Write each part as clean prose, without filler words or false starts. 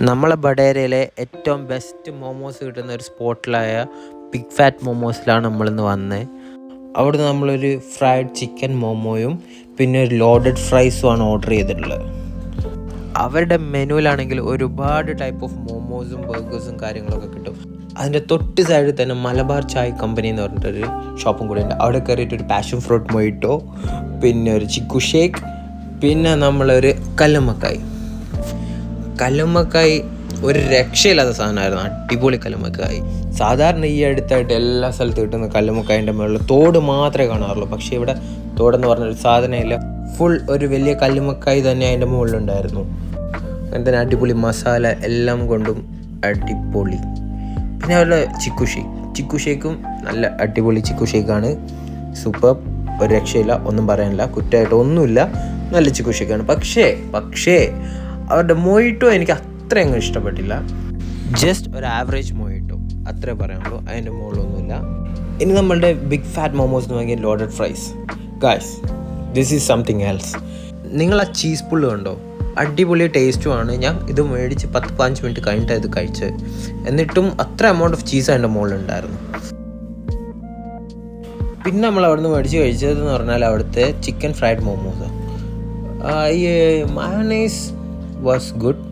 നമ്മളെ ബഡേരയിലെ ഏറ്റവും ബെസ്റ്റ് മോമോസ് കിട്ടുന്ന ഒരു സ്പോട്ടിലായ ബിഗ് ഫാറ്റ് മോമോസിലാണ് നമ്മളിന്ന് വന്നത്. അവിടുന്ന് നമ്മളൊരു ഫ്രൈഡ് ചിക്കൻ മോമോയും പിന്നെ ഒരു ലോഡഡ് ഫ്രൈസുമാണ് ഓർഡർ ചെയ്തിട്ടുള്ളത്. അവരുടെ മെനുവിലാണെങ്കിൽ ഒരുപാട് ടൈപ്പ് ഓഫ് മോമോസും ബർഗേഴ്സും കാര്യങ്ങളൊക്കെ കിട്ടും. അതിൻ്റെ തൊട്ട് സൈഡിൽ തന്നെ മലബാർ ചായ് കമ്പനി എന്ന് പറഞ്ഞിട്ടൊരു ഷോപ്പും കൂടി ഉണ്ട്. അവിടെ കയറിയിട്ട് ഒരു പാഷൻ ഫ്രൂട്ട് മൊയ്റ്റോ, പിന്നെ ഒരു ചിക്കു ഷേക്ക്, പിന്നെ നമ്മളൊരു കല്ലുമ്മക്കായി ഒരു രക്ഷയില്ലാത്ത സാധനമായിരുന്നു. അടിപൊളി കല്ലുമ്മക്കായി. സാധാരണ ഈ അടുത്തായിട്ട് എല്ലാ സ്ഥലത്തും കിട്ടുന്ന കല്ലുമ്മക്കായിൻ്റെ മുകളിൽ തോട് മാത്രമേ കാണാറുള്ളൂ. പക്ഷേ ഇവിടെ തോടെന്ന് പറഞ്ഞൊരു സാധനമില്ല. ഫുൾ ഒരു വലിയ കല്ലുമ്മക്കായി തന്നെ അതിൻ്റെ മുകളിലുണ്ടായിരുന്നു. അങ്ങനെ അടിപൊളി മസാല എല്ലാം കൊണ്ടും അടിപൊളി. പിന്നെ അവരുടെ ചിക്കു ഷേക്കും നല്ല അടിപൊളി ചിക്കു ഷേക്കാണ്. സൂപ്പർ, ഒരു രക്ഷയില്ല, ഒന്നും പറയാനില്ല, കുറ്റമായിട്ട് ഒന്നുമില്ല, നല്ല ചിക്കു ഷേക്കാണ്. പക്ഷേ അവരുടെ മൊയ്റ്റോ എനിക്ക് അത്രയങ്ങ് ഇഷ്ടപ്പെട്ടില്ല. ജസ്റ്റ് ഒരു ആവറേജ് മൊയ്റ്റോ അത്രേ പറയാനുള്ളൂ, അതിൻ്റെ മുകളിലൊന്നുമില്ല. ഇനി നമ്മളുടെ ബിഗ് ഫാറ്റ് മോമോസ് എന്ന് വാങ്ങിയ loaded fries. Guys, this is something else. നിങ്ങൾ ആ ചീസ് പുള്ള് കണ്ടോ? അടിപൊളി ടേസ്റ്റുമാണ്. ഞാൻ ഇത് മേടിച്ച് 10-15 മിനിറ്റ് കഴിഞ്ഞിട്ടാണ് ഇത് കഴിച്ചത്. എന്നിട്ടും അത്ര എമൗണ്ട് ഓഫ് ചീസ് അതിൻ്റെ മുകളിലുണ്ടായിരുന്നു. പിന്നെ നമ്മൾ അവിടുന്ന് മേടിച്ച് കഴിച്ചതെന്ന് പറഞ്ഞാൽ അവിടുത്തെ ചിക്കൻ ഫ്രൈഡ് മോമോസ്. ഈ മയോണൈസ് വാസ് ഗുഡ്,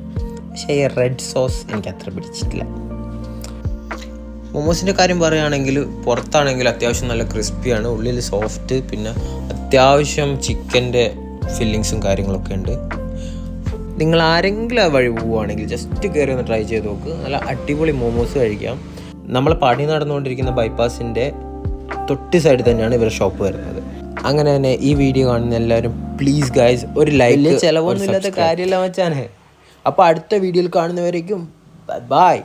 പക്ഷേ ഈ റെഡ് സോസ് എനിക്ക് അത്ര പിടിച്ചിട്ടില്ല. മോമോസിൻ്റെ കാര്യം പറയുകയാണെങ്കിൽ പുറത്താണെങ്കിൽ അത്യാവശ്യം നല്ല ക്രിസ്പിയാണ്, ഉള്ളിൽ സോഫ്റ്റ്, പിന്നെ അത്യാവശ്യം ചിക്കൻ്റെ ഫില്ലിങ്സും കാര്യങ്ങളൊക്കെ ഉണ്ട്. നിങ്ങൾ ആരെങ്കിലും ആ വഴി പോവുകയാണെങ്കിൽ ജസ്റ്റ് കയറി ഒന്ന് ട്രൈ ചെയ്ത് നോക്ക്. നല്ല അടിപൊളി മോമോസ് കഴിക്കാം. നമ്മൾ പണി നടന്നുകൊണ്ടിരിക്കുന്ന ബൈപ്പാസിൻ്റെ തൊട്ട് സൈഡിൽ തന്നെയാണ് ഇവരുടെ ഷോപ്പ് വരുന്നത്. അങ്ങനെ തന്നെ ഈ വീഡിയോ കാണുന്ന എല്ലാവരും പ്ലീസ് ഗൈസ് ഒരു ലൈക്ക്, ചിലവൊന്നും ഇല്ലാത്ത കാര്യമില്ല മച്ചാനെ. അപ്പോൾ അടുത്ത വീഡിയോയിൽ കാണുന്നവരേക്കും ബൈ.